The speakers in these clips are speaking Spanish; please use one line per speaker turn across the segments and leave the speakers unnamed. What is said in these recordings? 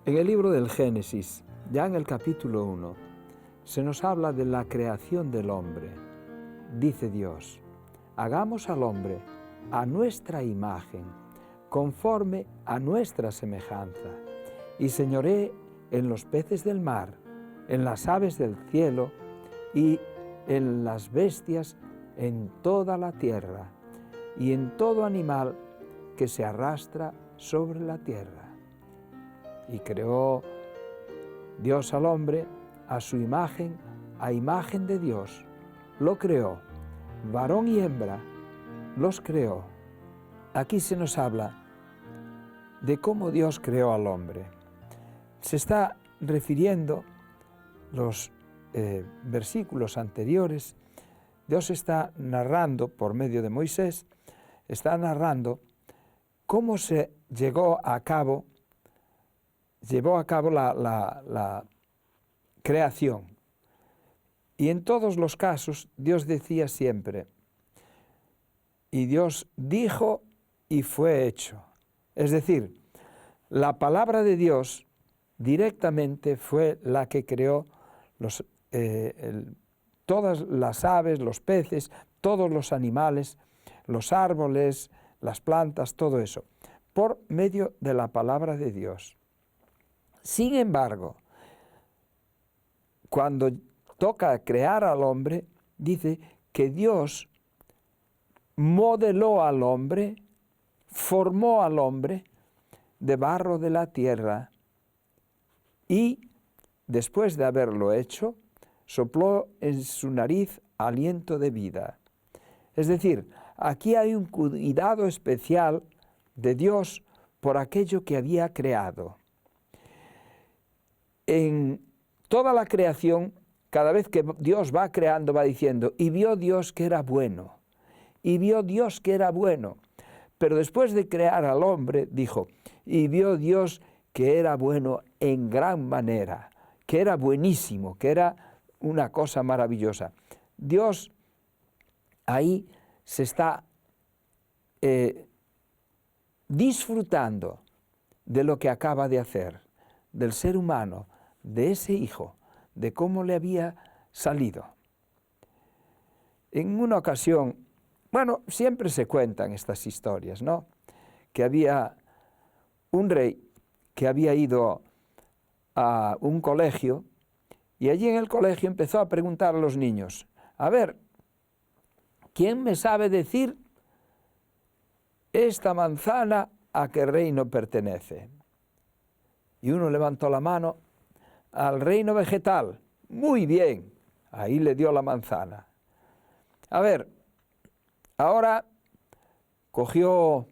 En el libro del Génesis, ya en el capítulo 1, se nos habla de la creación del hombre. Dice Dios: hagamos al hombre a nuestra imagen, conforme a nuestra semejanza, y señoree en los peces del mar, en las aves del cielo y en las bestias, en toda la tierra, y en todo animal que se arrastra sobre la tierra. Y creó Dios al hombre a su imagen, a imagen de Dios. Lo creó, varón y hembra, los creó. Aquí se nos habla de cómo Dios creó al hombre. Se está refiriendo los versículos anteriores. Dios está narrando, por medio de Moisés, está narrando cómo se llevó a cabo la creación. Y en todos los casos Dios decía siempre: y Dios dijo y fue hecho. Es decir, la palabra de Dios directamente fue la que creó todas las aves, los peces, todos los animales, los árboles, las plantas, todo eso, por medio de la palabra de Dios. Sin embargo, cuando toca crear al hombre, dice que Dios modeló al hombre, formó al hombre de barro de la tierra y, después de haberlo hecho, sopló en su nariz aliento de vida. Es decir, aquí hay un cuidado especial de Dios por aquello que había creado. En toda la creación, cada vez que Dios va creando, va diciendo: y vio Dios que era bueno, y vio Dios que era bueno. Pero después de crear al hombre, dijo: y vio Dios que era bueno en gran manera, que era buenísimo, que era una cosa maravillosa. Dios ahí se está disfrutando de lo que acaba de hacer, del ser humano, de ese hijo, de cómo le había salido. En una ocasión, siempre se cuentan estas historias, ¿no? Que había un rey que había ido a un colegio y allí en el colegio empezó a preguntar a los niños: a ver, ¿quién me sabe decir esta manzana a qué reino pertenece? Y uno levantó la mano: al reino vegetal. Muy bien, ahí le dio la manzana. A ver, ahora cogió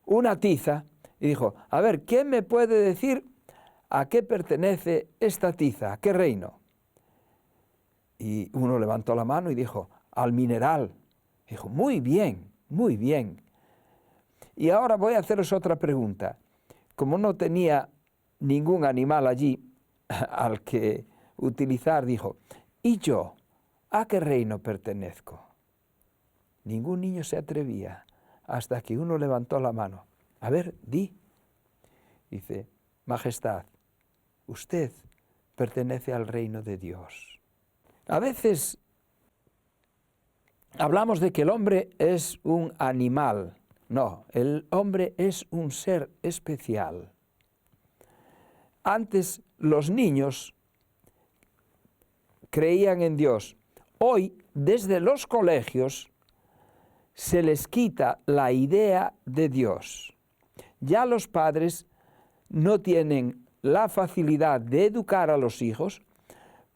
una tiza y dijo: a ver, ¿quién me puede decir a qué pertenece esta tiza? ¿A qué reino? Y uno levantó la mano y dijo: al mineral. Dijo: muy bien, muy bien. Y ahora voy a haceros otra pregunta. Como no tenía ningún animal allí al que utilizar, dijo: ¿y yo a qué reino pertenezco? Ningún niño se atrevía hasta que uno levantó la mano. A ver, di. Dice: Majestad, usted pertenece al reino de Dios. A veces hablamos de que el hombre es un animal. No, el hombre es un ser especial. Antes los niños creían en Dios. Hoy, desde los colegios, se les quita la idea de Dios. Ya los padres no tienen la facilidad de educar a los hijos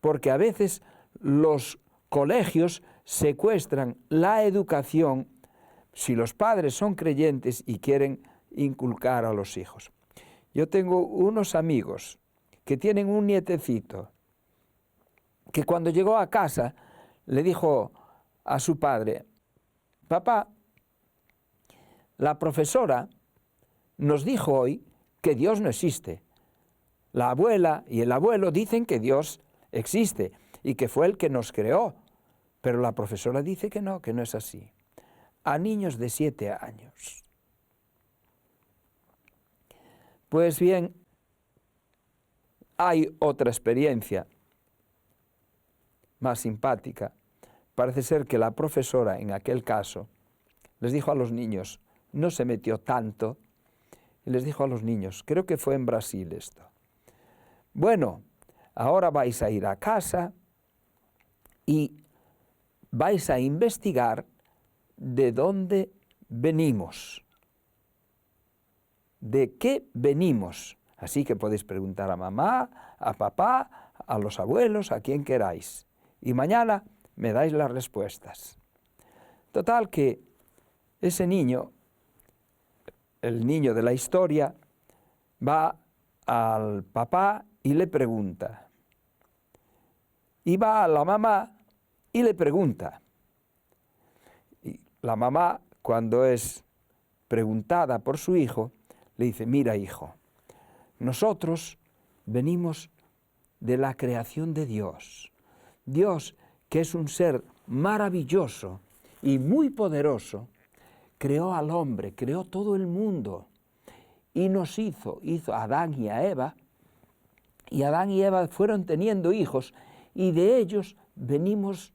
porque a veces los colegios secuestran la educación si los padres son creyentes y quieren inculcar a los hijos. Yo tengo unos amigos que tienen un nietecito que cuando llegó a casa le dijo a su padre: papá, la profesora nos dijo hoy que Dios no existe. La abuela y el abuelo dicen que Dios existe y que fue el que nos creó, pero la profesora dice que no es así. A niños de 7 años. Pues bien, hay otra experiencia más simpática. Parece ser que la profesora en aquel caso les dijo a los niños, no se metió tanto, y les dijo a los niños, creo que fue en Brasil esto, bueno, ahora vais a ir a casa y vais a investigar de dónde venimos, de qué venimos. Así que podéis preguntar a mamá, a papá, a los abuelos, a quien queráis. Y mañana me dais las respuestas. Total que ese niño, el niño de la historia, va al papá y le pregunta. Y va a la mamá y le pregunta. Y la mamá, cuando es preguntada por su hijo, le dice, mira hijo, nosotros venimos de la creación de Dios. Dios, que es un ser maravilloso y muy poderoso, creó al hombre, creó todo el mundo y nos hizo a Adán y a Eva, y Adán y Eva fueron teniendo hijos y de ellos venimos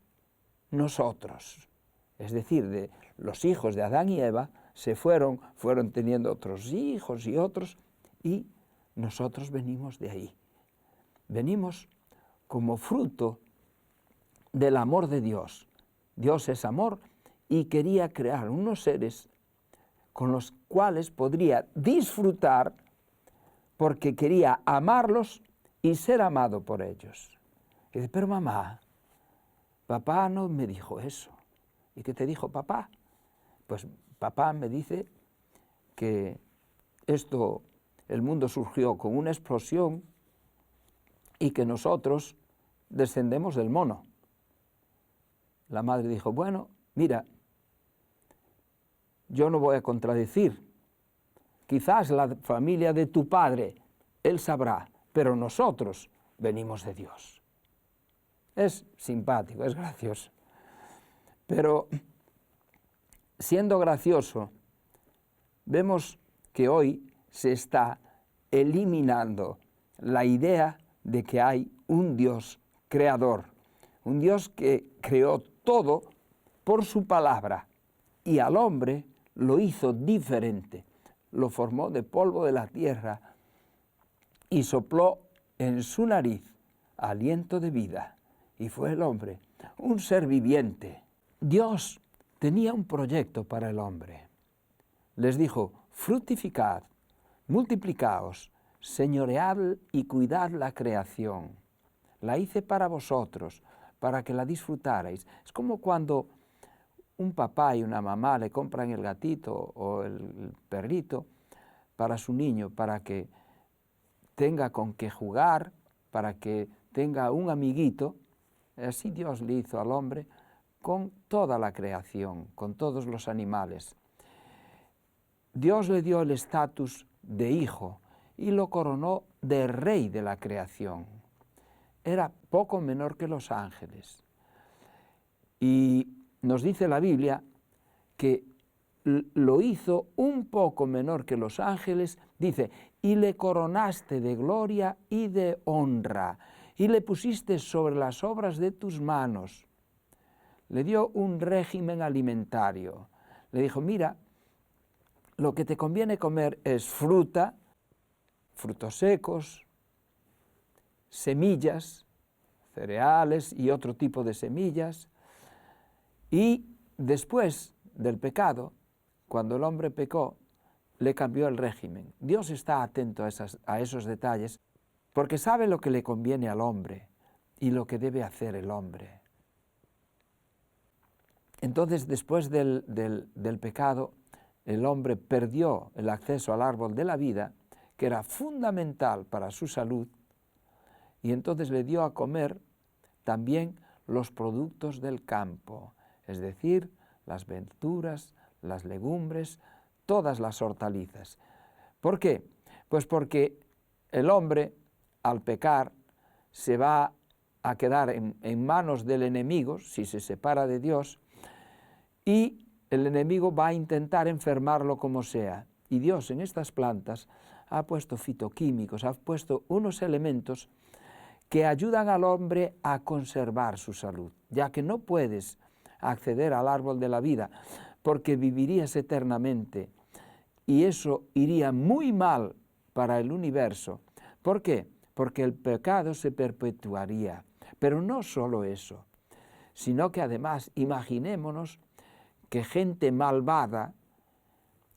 nosotros. Es decir, de los hijos de Adán y Eva se fueron teniendo otros hijos y otros, y nosotros venimos de ahí. Venimos como fruto del amor de Dios. Dios es amor y quería crear unos seres con los cuales podría disfrutar porque quería amarlos y ser amado por ellos. Y dice, pero mamá, papá no me dijo eso. ¿Y qué te dijo papá? Pues papá me dice que el mundo surgió con una explosión y que nosotros descendemos del mono. La madre dijo, bueno, mira, yo no voy a contradecir. Quizás la familia de tu padre, él sabrá, pero nosotros venimos de Dios. Es simpático, es gracioso. Pero siendo gracioso, vemos que hoy se está eliminando la idea de que hay un Dios creador, un Dios que creó todo por su palabra y al hombre lo hizo diferente, lo formó de polvo de la tierra y sopló en su nariz aliento de vida y fue el hombre un ser viviente. Dios tenía un proyecto para el hombre. Les dijo, fructificad, multiplicaos, señoread y cuidad la creación. La hice para vosotros, para que la disfrutarais. Es como cuando un papá y una mamá le compran el gatito o el perrito para su niño, para que tenga con qué jugar, para que tenga un amiguito. Así Dios le hizo al hombre con toda la creación, con todos los animales. Dios le dio el estatus de hijo y lo coronó de rey de la creación. Era poco menor que los ángeles. Y nos dice la Biblia que lo hizo un poco menor que los ángeles, dice, y le coronaste de gloria y de honra, y le pusiste sobre las obras de tus manos. Le dio un régimen alimentario. Le dijo, mira, lo que te conviene comer es fruta, frutos secos, semillas, cereales y otro tipo de semillas. Y después del pecado, cuando el hombre pecó, le cambió el régimen. Dios está atento a esos detalles porque sabe lo que le conviene al hombre y lo que debe hacer el hombre. Entonces, después del pecado, el hombre perdió el acceso al árbol de la vida, que era fundamental para su salud, y entonces le dio a comer también los productos del campo, es decir, las verduras, las legumbres, todas las hortalizas. ¿Por qué? Pues porque el hombre, al pecar, se va a quedar en manos del enemigo, si se separa de Dios, y el enemigo va a intentar enfermarlo como sea. Y Dios en estas plantas ha puesto fitoquímicos, ha puesto unos elementos que ayudan al hombre a conservar su salud, ya que no puedes acceder al árbol de la vida porque vivirías eternamente y eso iría muy mal para el universo. ¿Por qué? Porque el pecado se perpetuaría. Pero no solo eso, sino que además imaginémonos que gente malvada,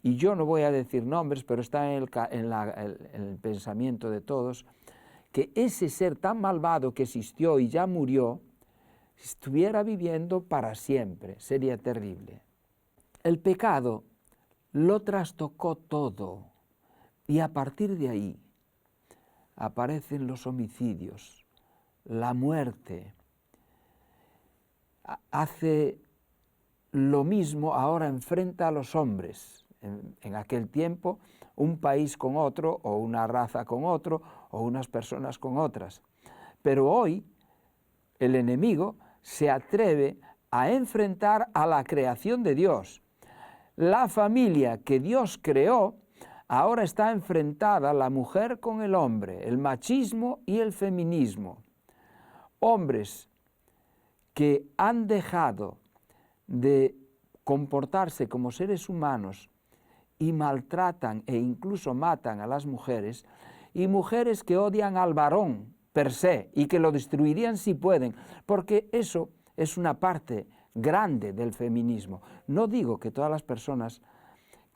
y yo no voy a decir nombres, pero está en el pensamiento de todos, que ese ser tan malvado que existió y ya murió, estuviera viviendo para siempre. Sería terrible. El pecado lo trastocó todo y a partir de ahí aparecen los homicidios, la muerte. Hace lo mismo, ahora enfrenta a los hombres. En aquel tiempo, un país con otro, o una raza con otro, o unas personas con otras. Pero hoy, el enemigo se atreve a enfrentar a la creación de Dios. La familia que Dios creó, ahora está enfrentada la mujer con el hombre, el machismo y el feminismo. Hombres que han dejado de comportarse como seres humanos y maltratan e incluso matan a las mujeres, y mujeres que odian al varón per se y que lo destruirían si pueden, porque eso es una parte grande del feminismo. No digo que todas las personas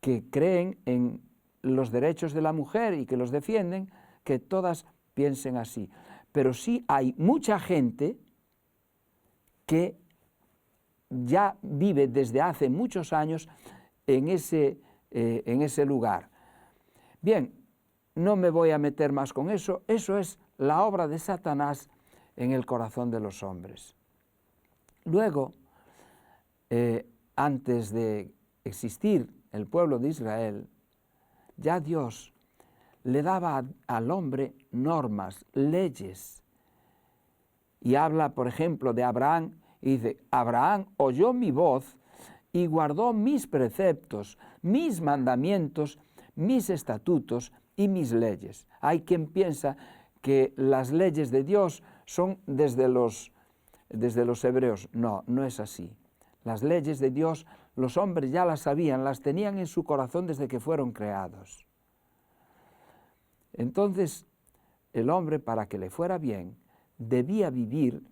que creen en los derechos de la mujer y que los defienden, que todas piensen así, pero sí hay mucha gente que ya vive desde hace muchos años en ese lugar. Bien, no me voy a meter más con eso. Eso es la obra de Satanás en el corazón de los hombres. Luego, antes de existir el pueblo de Israel, ya Dios le daba al hombre normas, leyes. Y habla, por ejemplo, de Abraham, y dice, Abraham oyó mi voz y guardó mis preceptos, mis mandamientos, mis estatutos y mis leyes. Hay quien piensa que las leyes de Dios son desde los hebreos. No, no es así. Las leyes de Dios, los hombres ya las sabían, las tenían en su corazón desde que fueron creados. Entonces, el hombre, para que le fuera bien, debía vivir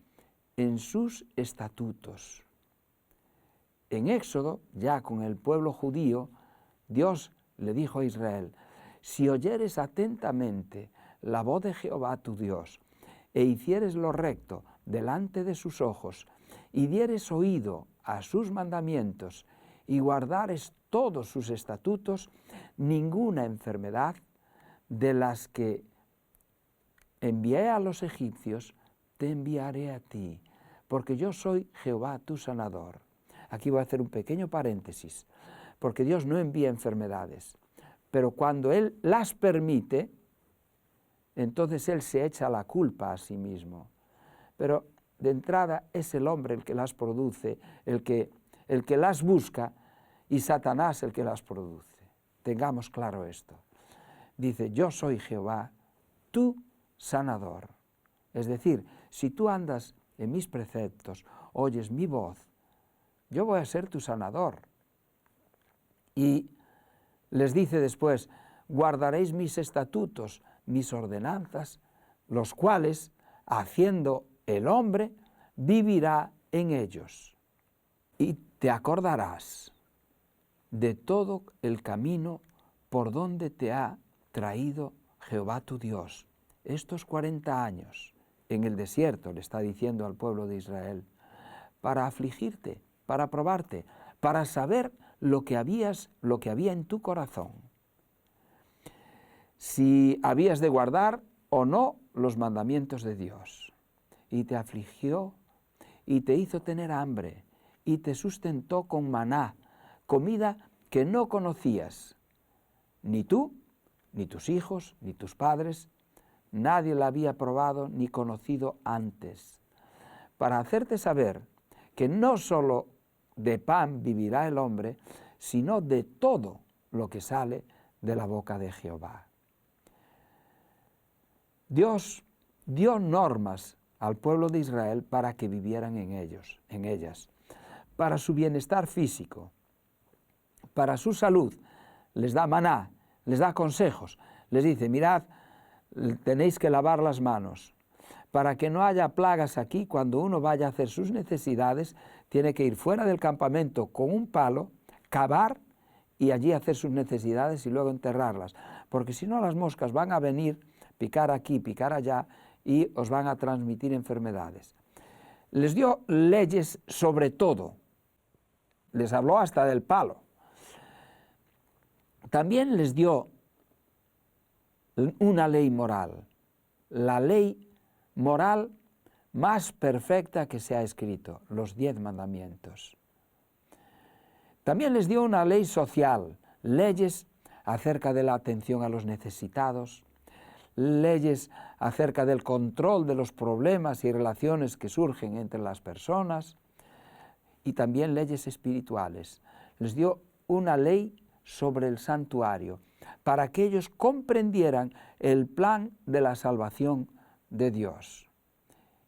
en sus estatutos. En Éxodo, ya con el pueblo judío, Dios le dijo a Israel, si oyeres atentamente la voz de Jehová tu Dios, e hicieres lo recto delante de sus ojos, y dieres oído a sus mandamientos, y guardares todos sus estatutos, ninguna enfermedad de las que envié a los egipcios, te enviaré a ti, porque yo soy Jehová tu sanador. Aquí voy a hacer un pequeño paréntesis, porque Dios no envía enfermedades, pero cuando Él las permite, entonces Él se echa la culpa a sí mismo. Pero de entrada es el hombre el que las produce, el que las busca, y Satanás el que las produce. Tengamos claro esto. Dice, yo soy Jehová, tu sanador. Es decir, si tú andas en mis preceptos, oyes mi voz, yo voy a ser tu sanador. Y les dice después, guardaréis mis estatutos, mis ordenanzas, los cuales, haciendo el hombre, vivirá en ellos. Y te acordarás de todo el camino por donde te ha traído Jehová tu Dios. Estos 40 años en el desierto, le está diciendo al pueblo de Israel, para afligirte, para probarte, para saber lo que había en tu corazón. Si habías de guardar o no los mandamientos de Dios. Y te afligió y te hizo tener hambre y te sustentó con maná, comida que no conocías, ni tú, ni tus hijos, ni tus padres, nadie la había probado ni conocido antes, para hacerte saber que no solo de pan vivirá el hombre, sino de todo lo que sale de la boca de Jehová. Dios dio normas al pueblo de Israel para que vivieran en ellas, para su bienestar físico, para su salud. Les da maná, les da consejos, les dice, mirad, tenéis que lavar las manos. Para que no haya plagas aquí, cuando uno vaya a hacer sus necesidades, tiene que ir fuera del campamento con un palo, cavar y allí hacer sus necesidades y luego enterrarlas. Porque si no, las moscas van a venir, picar aquí, picar allá, y os van a transmitir enfermedades. Les dio leyes sobre todo. Les habló hasta del palo. También les dio una ley moral, la ley moral más perfecta que se ha escrito, los 10 mandamientos. También les dio una ley social, leyes acerca de la atención a los necesitados, leyes acerca del control de los problemas y relaciones que surgen entre las personas, y también leyes espirituales. Les dio una ley sobre el santuario, para que ellos comprendieran el plan de la salvación de Dios.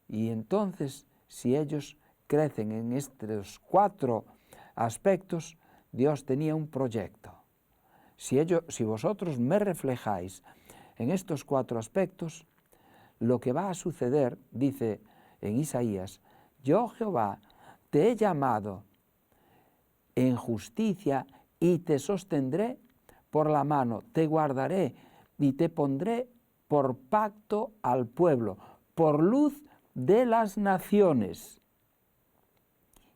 Y entonces, si ellos crecen en estos 4 aspectos, Dios tenía un proyecto. Si vosotros me reflejáis en estos 4 aspectos, lo que va a suceder, dice en Isaías, yo Jehová te he llamado en justicia y te sostendré por la mano, te guardaré y te pondré por pacto al pueblo, por luz de las naciones.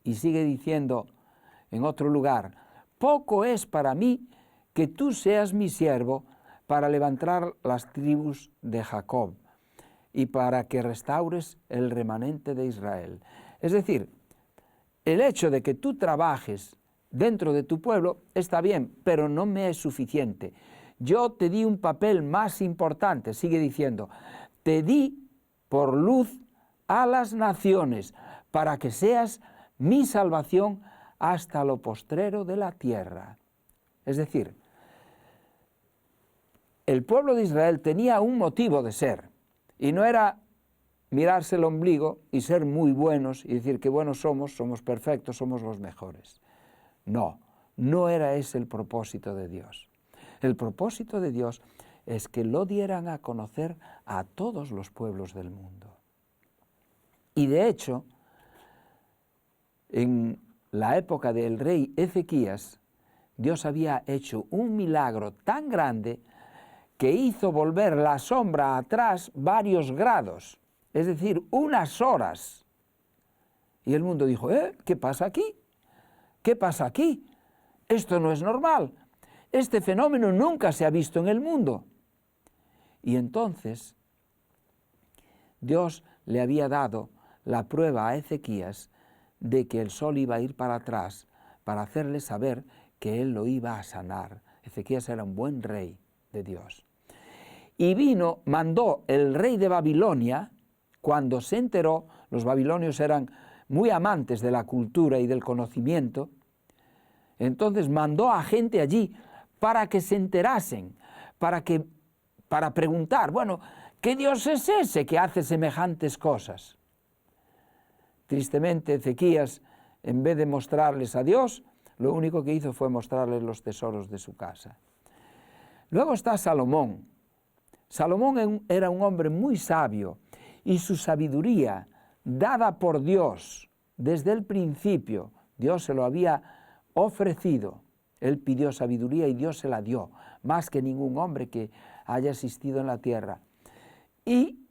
Y sigue diciendo en otro lugar, poco es para mí que tú seas mi siervo para levantar las tribus de Jacob y para que restaures el remanente de Israel. Es decir, el hecho de que tú trabajes dentro de tu pueblo está bien, pero no me es suficiente. Yo te di un papel más importante, sigue diciendo, te di por luz a las naciones para que seas mi salvación hasta lo postrero de la tierra. Es decir, el pueblo de Israel tenía un motivo de ser, y no era mirarse el ombligo y ser muy buenos y decir que buenos somos perfectos, somos los mejores. No, no era ese el propósito de Dios. El propósito de Dios es que lo dieran a conocer a todos los pueblos del mundo. Y de hecho, en la época del rey Ezequías, Dios había hecho un milagro tan grande que hizo volver la sombra atrás varios grados, es decir, unas horas. Y el mundo dijo, ¿qué pasa aquí? ¿Qué pasa aquí? Esto no es normal. Este fenómeno nunca se ha visto en el mundo. Y entonces Dios le había dado la prueba a Ezequías de que el sol iba a ir para atrás para hacerle saber que él lo iba a sanar. Ezequías era un buen rey de Dios. Y mandó el rey de Babilonia, cuando se enteró, los babilonios eran muy amantes de la cultura y del conocimiento, entonces mandó a gente allí para que se enterasen, para preguntar, bueno, ¿qué Dios es ese que hace semejantes cosas? Tristemente, Ezequías, en vez de mostrarles a Dios, lo único que hizo fue mostrarles los tesoros de su casa. Luego está Salomón. Salomón era un hombre muy sabio y su sabiduría, dada por Dios desde el principio, Dios se lo había ofrecido. Él pidió sabiduría y Dios se la dio, más que ningún hombre que haya existido en la tierra. Y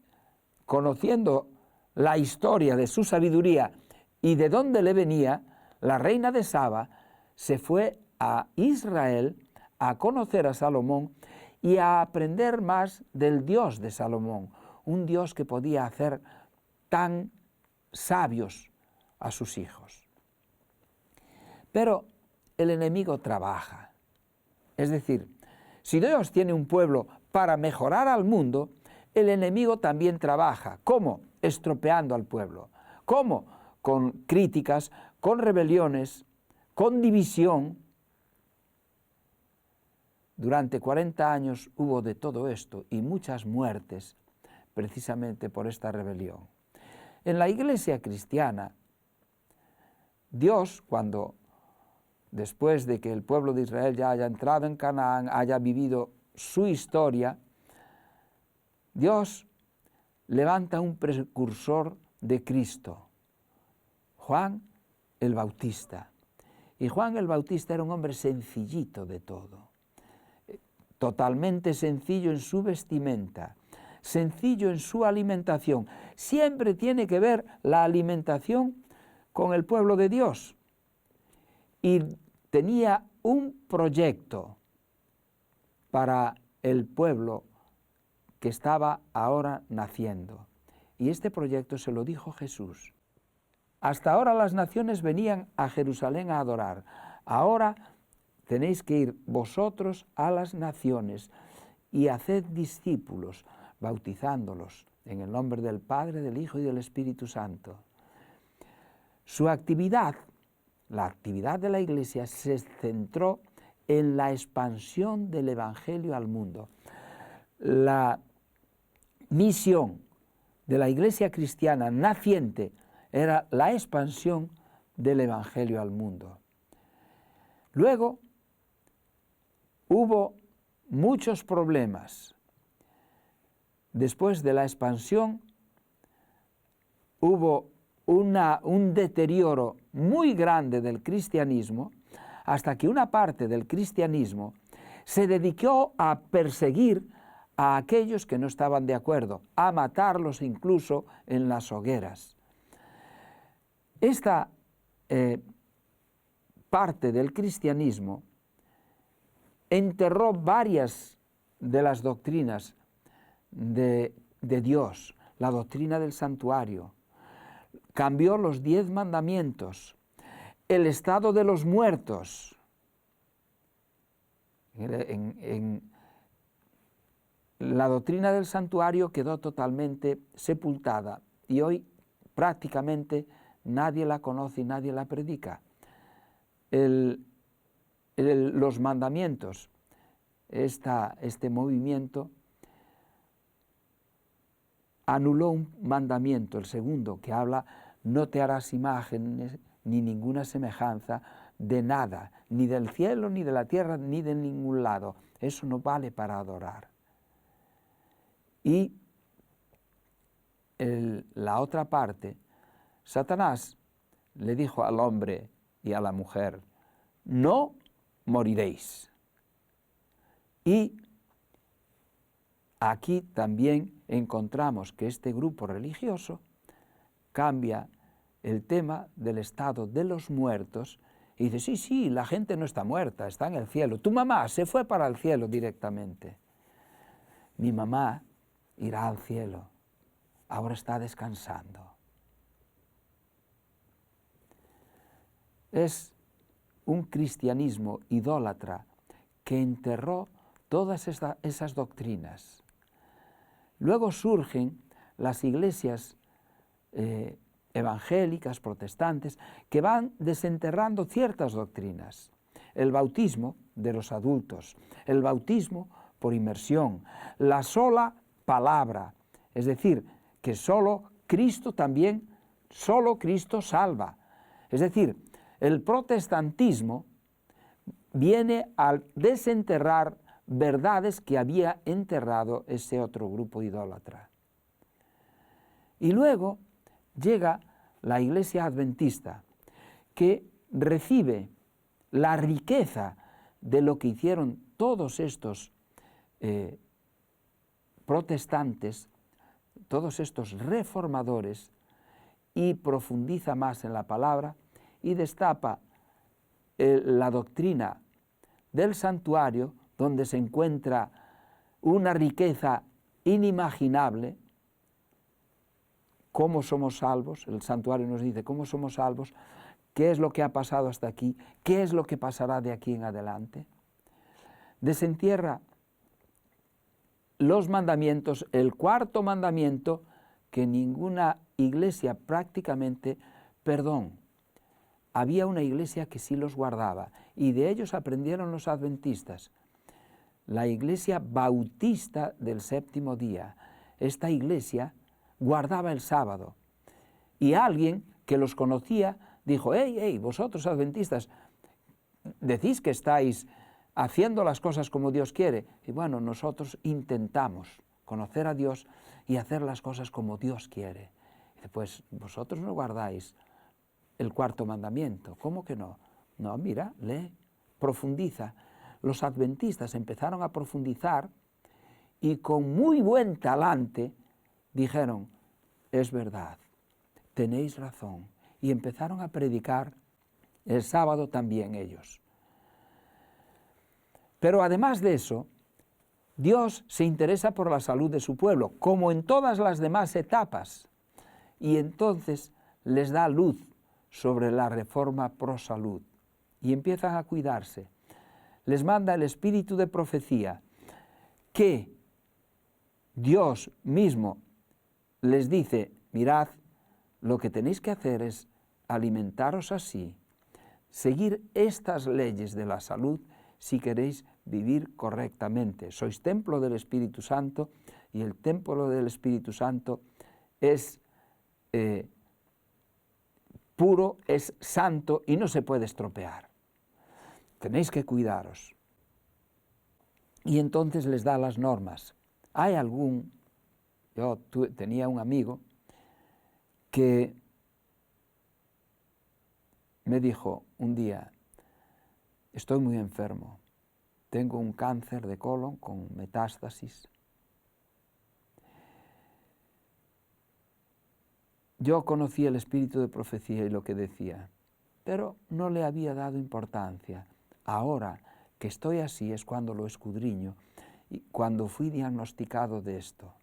conociendo la historia de su sabiduría y de dónde le venía, la reina de Saba se fue a Israel a conocer a Salomón y a aprender más del Dios de Salomón, un Dios que podía hacer tan sabios a sus hijos. Pero el enemigo trabaja. Es decir, si Dios tiene un pueblo para mejorar al mundo, el enemigo también trabaja. ¿Cómo? Estropeando al pueblo. ¿Cómo? Con críticas, con rebeliones, con división. Durante 40 años hubo de todo esto y muchas muertes, precisamente por esta rebelión. En la iglesia cristiana, Dios, cuando después de que el pueblo de Israel ya haya entrado en Canaán, haya vivido su historia, Dios levanta un precursor de Cristo, Juan el Bautista. Y Juan el Bautista era un hombre sencillito de todo, totalmente sencillo en su vestimenta, sencillo en su alimentación. Siempre tiene que ver la alimentación con el pueblo de Dios. Y tenía un proyecto para el pueblo que estaba ahora naciendo. Y este proyecto se lo dijo Jesús. Hasta ahora las naciones venían a Jerusalén a adorar. Ahora tenéis que ir vosotros a las naciones y haced discípulos, bautizándolos en el nombre del Padre, del Hijo y del Espíritu Santo. Su actividad, la actividad de la Iglesia, se centró en la expansión del Evangelio al mundo. La misión de la Iglesia cristiana naciente era la expansión del Evangelio al mundo. Luego hubo muchos problemas. Después de la expansión hubo un deterioro muy grande del cristianismo, hasta que una parte del cristianismo se dedicó a perseguir a aquellos que no estaban de acuerdo, a matarlos incluso en las hogueras. Esta parte del cristianismo enterró varias de las doctrinas de Dios, la doctrina del santuario, cambió los 10 mandamientos, el estado de los muertos. La doctrina del santuario quedó totalmente sepultada y hoy prácticamente nadie la conoce y nadie la predica. Los mandamientos, este movimiento anuló un mandamiento, el segundo, que habla: no te harás imágenes ni ninguna semejanza de nada, ni del cielo, ni de la tierra, ni de ningún lado. Eso no vale para adorar. Y la otra parte, Satanás le dijo al hombre y a la mujer: no moriréis. Y aquí también encontramos que este grupo religioso cambia el tema del estado de los muertos y dice: sí, la gente no está muerta, está en el cielo. Tu mamá se fue para el cielo directamente. Mi mamá irá al cielo, ahora está descansando. Es un cristianismo idólatra que enterró todas esas doctrinas. Luego surgen las iglesias evangélicas, protestantes, que van desenterrando ciertas doctrinas. El bautismo de los adultos, el bautismo por inmersión, la sola palabra, es decir, que solo Cristo salva. Es decir, el protestantismo viene a desenterrar verdades que había enterrado ese otro grupo idólatra. Y luego llega la Iglesia Adventista, que recibe la riqueza de lo que hicieron todos estos protestantes, todos estos reformadores, y profundiza más en la palabra y destapa la doctrina del santuario, donde se encuentra una riqueza inimaginable. ¿Cómo somos salvos? El santuario nos dice cómo somos salvos, qué es lo que ha pasado hasta aquí, qué es lo que pasará de aquí en adelante. Desentierra los mandamientos, el cuarto mandamiento, que ninguna iglesia prácticamente, había una iglesia que sí los guardaba, y de ellos aprendieron los adventistas. La iglesia bautista del séptimo día, esta iglesia guardaba el sábado. Y alguien que los conocía dijo, hey, vosotros adventistas, decís que estáis haciendo las cosas como Dios quiere. Y bueno, nosotros intentamos conocer a Dios y hacer las cosas como Dios quiere. Y dice, pues vosotros no guardáis el cuarto mandamiento. ¿Cómo que no? No, mira, lee, profundiza. Los adventistas empezaron a profundizar y con muy buen talante dijeron, es verdad, tenéis razón. Y empezaron a predicar el sábado también ellos. Pero además de eso, Dios se interesa por la salud de su pueblo, como en todas las demás etapas. Y entonces les da luz sobre la reforma pro salud. Y empiezan a cuidarse. Les manda el espíritu de profecía, que Dios mismo les dice, mirad, lo que tenéis que hacer es alimentaros así, seguir estas leyes de la salud si queréis vivir correctamente. Sois templo del Espíritu Santo y el templo del Espíritu Santo es puro, es santo y no se puede estropear. Tenéis que cuidaros. Y entonces les da las normas. Yo tenía un amigo que me dijo un día, estoy muy enfermo, tengo un cáncer de colon con metástasis. Yo conocí el espíritu de profecía y lo que decía, pero no le había dado importancia. Ahora que estoy así es cuando lo escudriño y cuando fui diagnosticado de esto.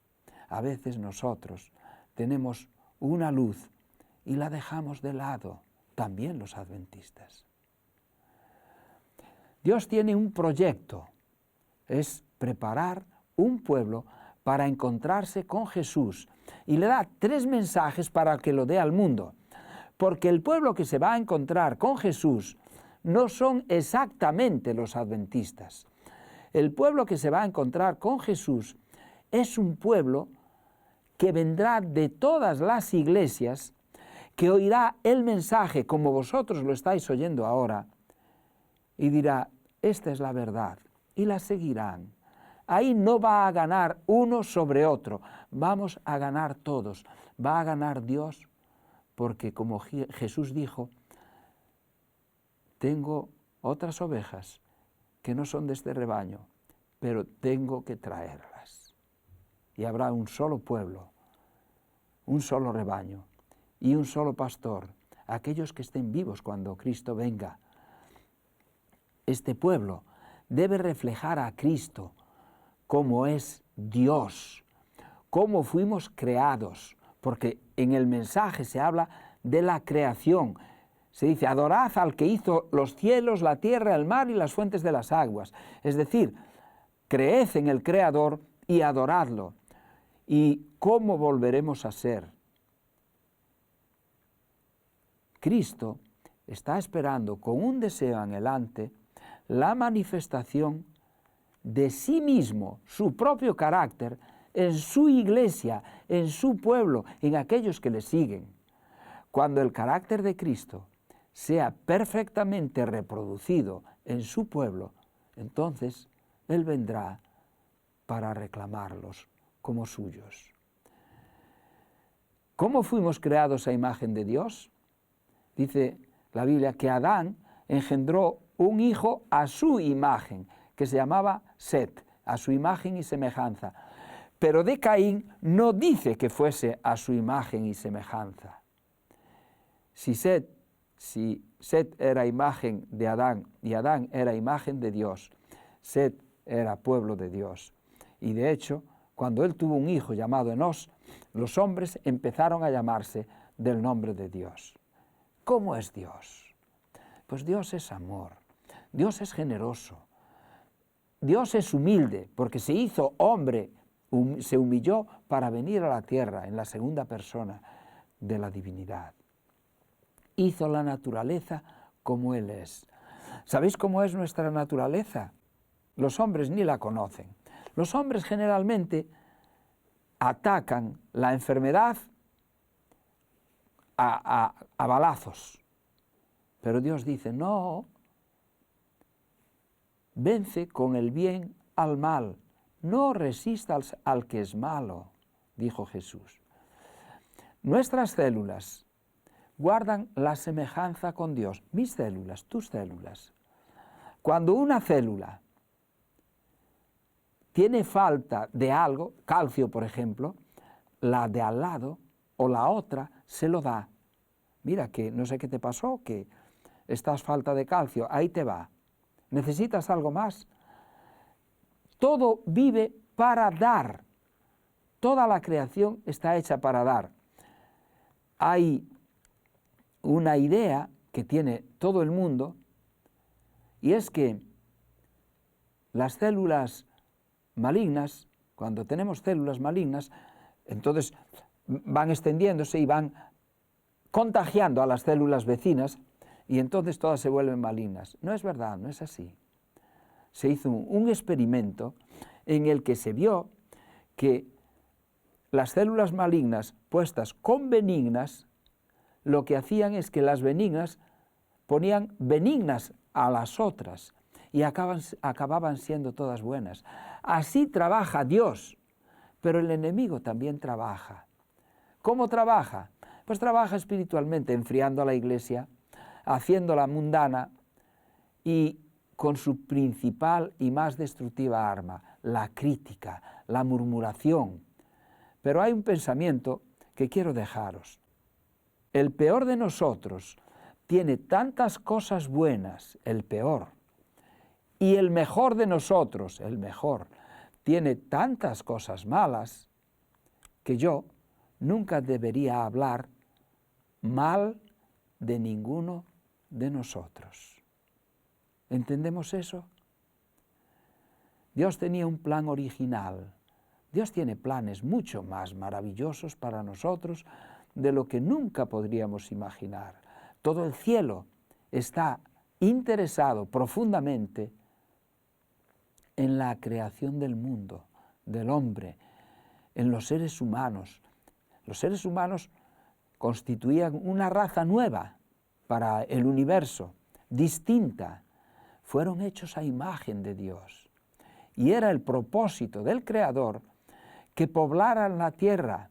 A veces nosotros tenemos una luz y la dejamos de lado, también los adventistas. Dios tiene un proyecto, es preparar un pueblo para encontrarse con Jesús y le da 3 mensajes para que lo dé al mundo, porque el pueblo que se va a encontrar con Jesús no son exactamente los adventistas. El pueblo que se va a encontrar con Jesús es un pueblo que vendrá de todas las iglesias, que oirá el mensaje como vosotros lo estáis oyendo ahora y dirá, esta es la verdad, y la seguirán. Ahí no va a ganar uno sobre otro, vamos a ganar todos, va a ganar Dios, porque como Jesús dijo, tengo otras ovejas que no son de este rebaño, pero tengo que traerlas. Y habrá un solo pueblo, un solo rebaño y un solo pastor, aquellos que estén vivos cuando Cristo venga. Este pueblo debe reflejar a Cristo como es Dios, cómo fuimos creados, porque en el mensaje se habla de la creación. Se dice, adorad al que hizo los cielos, la tierra, el mar y las fuentes de las aguas. Es decir, creed en el Creador y adoradlo. ¿Y cómo volveremos a ser? Cristo está esperando con un deseo anhelante la manifestación de sí mismo, su propio carácter, en su iglesia, en su pueblo, en aquellos que le siguen. Cuando el carácter de Cristo sea perfectamente reproducido en su pueblo, entonces Él vendrá para reclamarlos como suyos. ¿Cómo fuimos creados a imagen de Dios? Dice la Biblia que Adán engendró un hijo a su imagen, que se llamaba Set, a su imagen y semejanza. Pero de Caín no dice que fuese a su imagen y semejanza. Si Set era imagen de Adán y Adán era imagen de Dios, Set era pueblo de Dios. Y de hecho, cuando él tuvo un hijo llamado Enós, los hombres empezaron a llamarse del nombre de Dios. ¿Cómo es Dios? Pues Dios es amor, Dios es generoso, Dios es humilde, porque se hizo hombre, se humilló para venir a la tierra en la segunda persona de la divinidad. Hizo la naturaleza como Él es. ¿Sabéis cómo es nuestra naturaleza? Los hombres ni la conocen. Los hombres generalmente atacan la enfermedad a balazos. Pero Dios dice, no, vence con el bien al mal, no resistas al que es malo, dijo Jesús. Nuestras células guardan la semejanza con Dios, mis células, tus células. Cuando una célula tiene falta de algo, calcio por ejemplo, la de al lado o la otra se lo da. Mira que no sé qué te pasó, que estás falta de calcio, ahí te va. ¿Necesitas algo más? Todo vive para dar. Toda la creación está hecha para dar. Hay una idea que tiene todo el mundo y es que las células malignas, cuando tenemos células malignas, entonces van extendiéndose y van contagiando a las células vecinas y entonces todas se vuelven malignas. No es verdad, no es así. Se hizo un experimento en el que se vio que las células malignas puestas con benignas, lo que hacían es que las benignas ponían benignas a las otras y acababan siendo todas buenas. Así trabaja Dios, pero el enemigo también trabaja. ¿Cómo trabaja? Pues trabaja espiritualmente, enfriando a la iglesia, haciéndola mundana y con su principal y más destructiva arma, la crítica, la murmuración. Pero hay un pensamiento que quiero dejaros. El peor de nosotros tiene tantas cosas buenas, el peor, y el mejor de nosotros, el mejor, tiene tantas cosas malas, que yo nunca debería hablar mal de ninguno de nosotros. ¿Entendemos eso? Dios tenía un plan original. Dios tiene planes mucho más maravillosos para nosotros de lo que nunca podríamos imaginar. Todo el cielo está interesado profundamente en la creación del mundo, del hombre, en los seres humanos. Los seres humanos constituían una raza nueva para el universo, distinta. Fueron hechos a imagen de Dios. Y era el propósito del Creador que poblaran la tierra.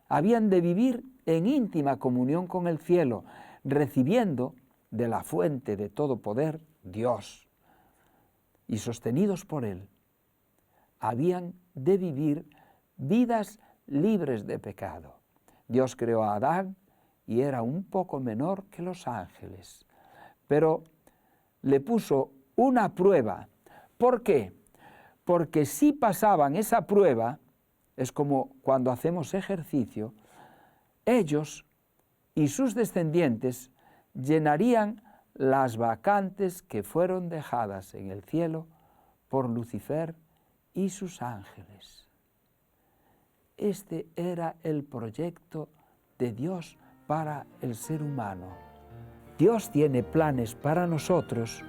Habían de vivir en íntima comunión con el cielo, recibiendo de la fuente de todo poder, Dios, y sostenidos por Él. Habían de vivir vidas libres de pecado. Dios creó a Adán y era un poco menor que los ángeles, pero le puso una prueba. ¿Por qué? Porque si pasaban esa prueba, es como cuando hacemos ejercicio, ellos y sus descendientes llenarían las vacantes que fueron dejadas en el cielo por Lucifer y sus ángeles. Este era el proyecto de Dios para el ser humano. Dios tiene planes para nosotros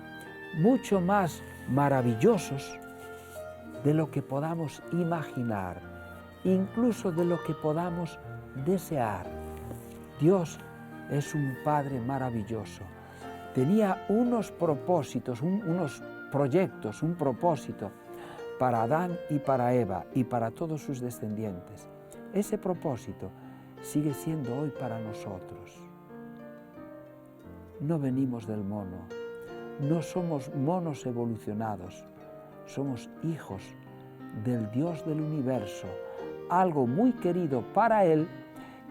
mucho más maravillosos de lo que podamos imaginar, incluso de lo que podamos desear. Dios es un Padre maravilloso. Tenía unos propósitos, unos proyectos, un propósito para Adán y para Eva y para todos sus descendientes. Ese propósito sigue siendo hoy para nosotros. No venimos del mono, no somos monos evolucionados, somos hijos del Dios del universo, algo muy querido para Él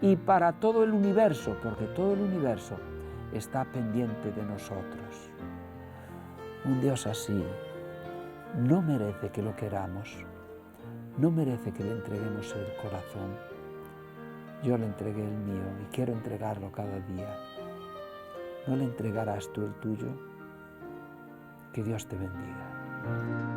y para todo el universo, porque todo el universo está pendiente de nosotros. Un Dios así no merece que lo queramos, no merece que le entreguemos el corazón. Yo le entregué el mío y quiero entregarlo cada día. ¿No le entregarás tú el tuyo? Que Dios te bendiga.